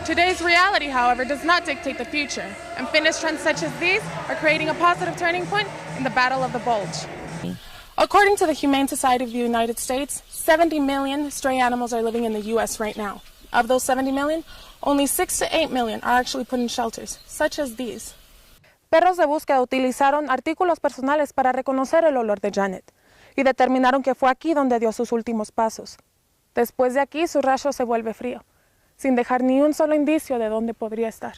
Today's reality, however, does not dictate the future, and fitness trends such as these are creating a positive turning point in the battle of the bulge. According to the Humane Society of the United States, 70 million stray animals are living in the U.S. right now. Of those 70 million, only 6 to 8 million are actually put in shelters, such as these. Perros de búsqueda utilizaron artículos personales para reconocer el olor de Janet y determinaron que fue aquí donde dio sus últimos pasos. Después de aquí, su rastro se vuelve frío, sin dejar ni un solo indicio de dónde podría estar.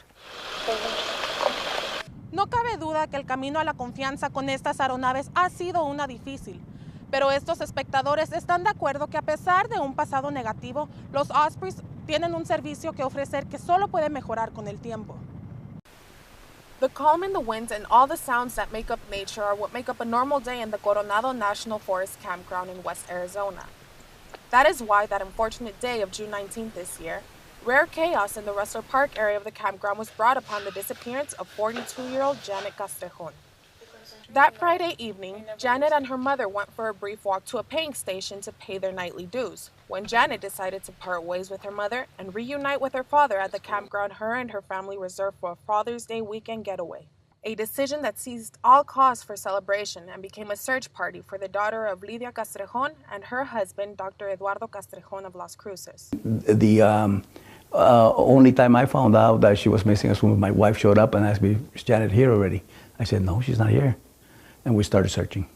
No cabe duda que el camino a la confianza con estas aeronaves ha sido una difícil, pero estos espectadores están de acuerdo que a pesar de un pasado negativo, los Ospreys tienen un servicio que ofrecer que solo puede mejorar con el tiempo. The calm in the wind and all the sounds that make up nature are what make up a normal day in the Coronado National Forest Campground in West Arizona. That is why that unfortunate day of June 19th this year, rare chaos in the Rustler Park area of the campground was brought upon the disappearance of 42-year-old Janet Castrejon. That Friday evening, Janet and her mother went for a brief walk to a paying station to pay their nightly dues. When Janet decided to part ways with her mother and reunite with her father at the campground her and her family reserved for a Father's Day weekend getaway. A decision that seized all cause for celebration and became a search party for the daughter of Lidia Castrejon and her husband, Dr. Eduardo Castrejon of Las Cruces. The only time I found out that she was missing is when my wife showed up and asked me, "Is Janet here already?" I said, "No, she's not here." And we started searching.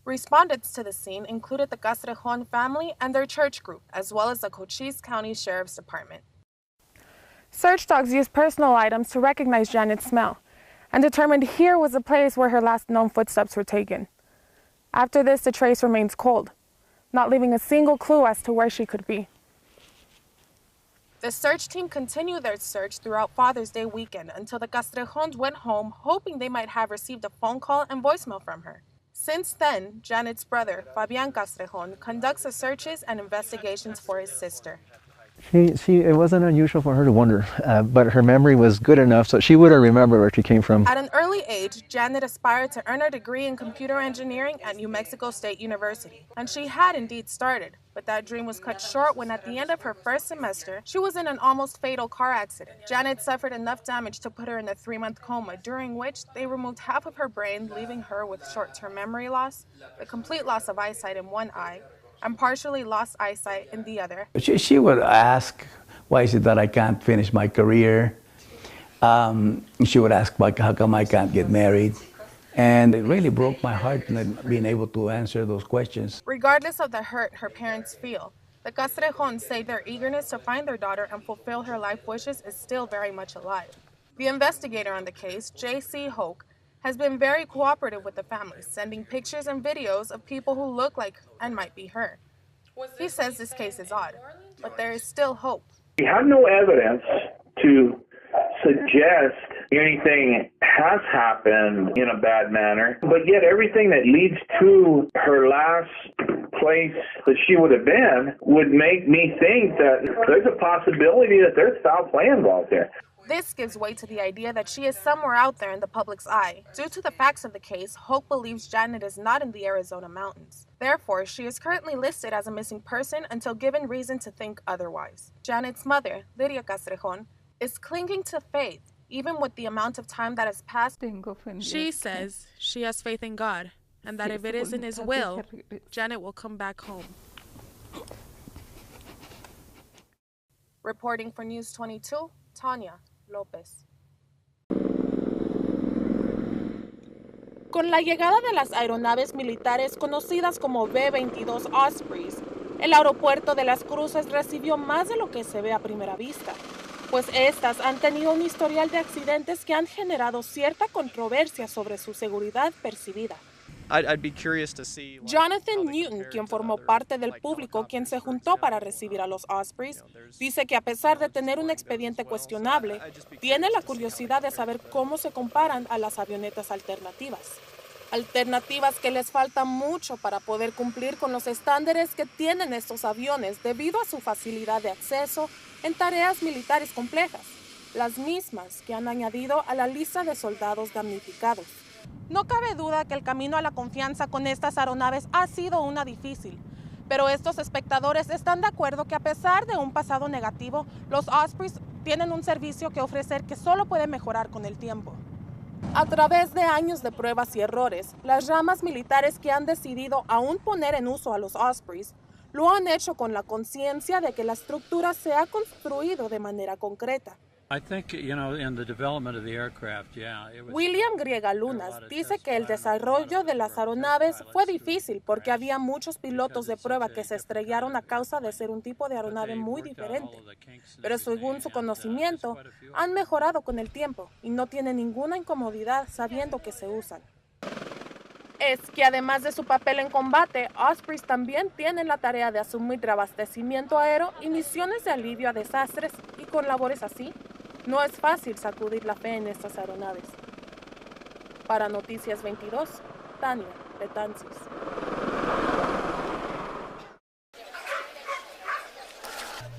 Respondents to the scene included the Castrejon family and their church group, as well as the Cochise County Sheriff's Department. Search dogs used personal items to recognize Janet's smell, and determined here was the place where her last known footsteps were taken. After this, the trace remains cold, not leaving a single clue as to where she could be. The search team continued their search throughout Father's Day weekend until the Castrejons went home, hoping they might have received a phone call and voicemail from her. Since then, Janet's brother, Fabian Castrejon, conducts the searches and investigations for his sister. It wasn't unusual for her to wonder, but her memory was good enough so she would have remembered where she came from. At an early age, Janet aspired to earn a degree in computer engineering at New Mexico State University, and she had indeed started, but that dream was cut short when at the end of her first semester, she was in an almost fatal car accident. Janet suffered enough damage to put her in a 3-month coma, during which they removed half of her brain, leaving her with short-term memory loss, the complete loss of eyesight in one eye, and partially lost eyesight in the other. She would ask, why is it that I can't finish my career? She would ask, how come I can't get married? And it really broke my heart not being able to answer those questions. Regardless of the hurt her parents feel, the Castrejons say their eagerness to find their daughter and fulfill her life wishes is still very much alive. The investigator on the case, J.C. Hoke, has been very cooperative with the family, sending pictures and videos of people who look like and might be her. He says this case is odd, but there is still hope. We have no evidence to suggest anything has happened in a bad manner, but yet everything that leads to her last place that she would have been would make me think that there's a possibility that there's foul play involved there. This gives way to the idea that she is somewhere out there in the public's eye. Due to the facts of the case, Hope believes Janet is not in the Arizona mountains. Therefore, she is currently listed as a missing person until given reason to think otherwise. Janet's mother, Lidia Castrejon, is clinging to faith, even with the amount of time that has passed. She says she has faith in God, and that if it is in His will, Janet will come back home. Reporting for News 22, Tanya López. Con la llegada de las aeronaves militares conocidas como B-22 Ospreys, el aeropuerto de Las Cruces recibió más de lo que se ve a primera vista, pues estas han tenido un historial de accidentes que han generado cierta controversia sobre su seguridad percibida. I'd be curious to see, Jonathan Newton, quien formó parte del público quien se juntó para recibir a los Ospreys, dice que a pesar de tener un expediente cuestionable, tiene la curiosidad de saber cómo se comparan a las avionetas alternativas. Alternativas que les falta mucho para poder cumplir con los estándares que tienen estos aviones debido a su facilidad de acceso en tareas militares complejas, las mismas que han añadido a la lista de soldados damnificados. No cabe duda que el camino a la confianza con estas aeronaves ha sido una difícil, pero estos espectadores están de acuerdo que a pesar de un pasado negativo, los Ospreys tienen un servicio que ofrecer que solo puede mejorar con el tiempo. A través de años de pruebas y errores, las ramas militares que han decidido aún poner en uso a los Ospreys lo han hecho con la conciencia de que la estructura se ha construido de manera concreta. William Griega Lunas dice que el desarrollo de las aeronaves fue difícil porque había muchos pilotos de prueba que se estrellaron a causa de ser un tipo de aeronave muy diferente. Pero según su conocimiento, han mejorado con el tiempo y no tienen ninguna incomodidad sabiendo que se usan. Es que además de su papel en combate, Ospreys también tienen la tarea de asumir reabastecimiento aéreo y misiones de alivio a desastres, y con labores así, no es fácil sacudir la fe en estas aeronaves. Para Noticias 22, Tanya, Betancis.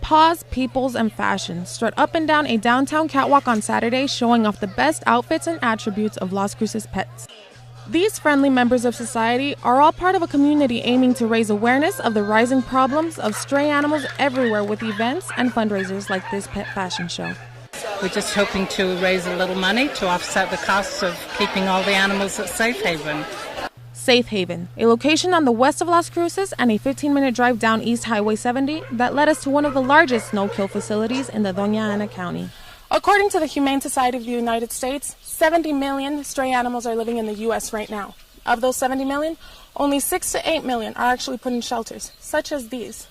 Paws, peoples, and fashion strut up and down a downtown catwalk on Saturday, showing off the best outfits and attributes of Las Cruces pets. These friendly members of society are all part of a community aiming to raise awareness of the rising problems of stray animals everywhere with events and fundraisers like this pet fashion show. We're just hoping to raise a little money to offset the costs of keeping all the animals at Safe Haven. Safe Haven, a location on the west of Las Cruces and a 15-minute drive down East Highway 70 that led us to one of the largest no-kill facilities in the Doña Ana County. According to the Humane Society of the United States, 70 million stray animals are living in the U.S. right now. Of those 70 million, only 6 to 8 million are actually put in shelters, such as these.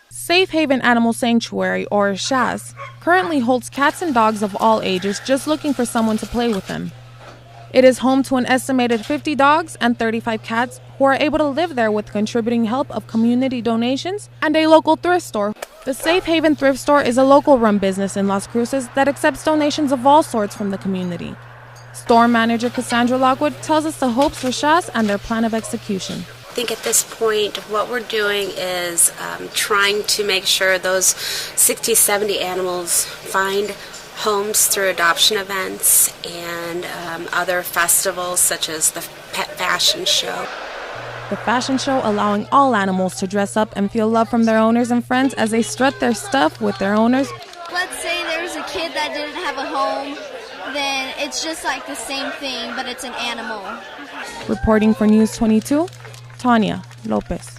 Safe Haven Animal Sanctuary, or SHAS, currently holds cats and dogs of all ages just looking for someone to play with them. It is home to an estimated 50 dogs and 35 cats who are able to live there with contributing help of community donations and a local thrift store. The Safe Haven Thrift Store is a local-run business in Las Cruces that accepts donations of all sorts from the community. Store manager Cassandra Lockwood tells us the hopes for SHAS and their plan of execution. I think at this point what we're doing is trying to make sure those 60, 70 animals find homes through adoption events and other festivals such as the Pet Fashion Show. The fashion show allowing all animals to dress up and feel love from their owners and friends as they strut their stuff with their owners. Let's say there's a kid that didn't have a home, then it's just like the same thing, but it's an animal. Reporting for News 22, Tanya Lopez.